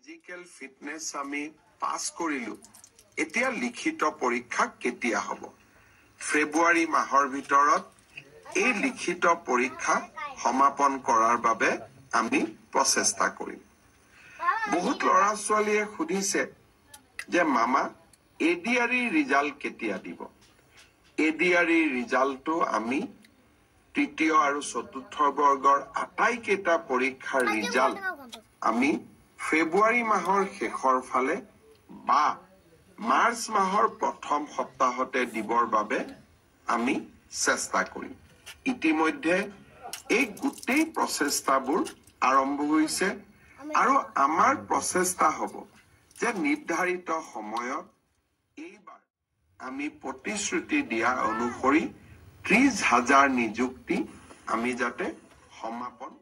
physical fitness আমি pass কৰিলো এতিয়া লিখিত পৰীক্ষা কেতিয়া হ'ব ফেব্ৰুৱাৰী মাহৰ ভিতৰত এই লিখিত পৰীক্ষা সমাপন কৰাৰ বাবে আমি প্ৰচেষ্টা কৰিম বহুত ল'ৰা ছোৱালীয়ে সুধিছে যে মামা এডিআৰই ৰিজাল্ট কেতিয়া দিব এডিআৰই ৰিজাল্টটো আমি তৃতীয় আৰু চতুৰ্থ বৰ্গৰ আটাইকেইটা পৰীক্ষাৰ ৰিজাল্ট আমি ফেব্ৰুৱাৰী মাহৰ শেষৰ ফালে বা মাৰ্চ মাহৰ প্ৰথম সপ্তাহতে দিবৰ বাবে আমি চেষ্টা কৰিম ইতিমধ্যে এই গোটেই প্ৰচেষ্টাবোৰ আৰম্ভ হৈছে আৰু আমাৰ প্ৰচেষ্টা হ'ব যে নিৰ্ধাৰিত সময়ত এইবাৰ আমি প্ৰতিশ্ৰুতি দিয়া অনুসৰি 30,000 নিযুক্তি আমি যাতে সমাপন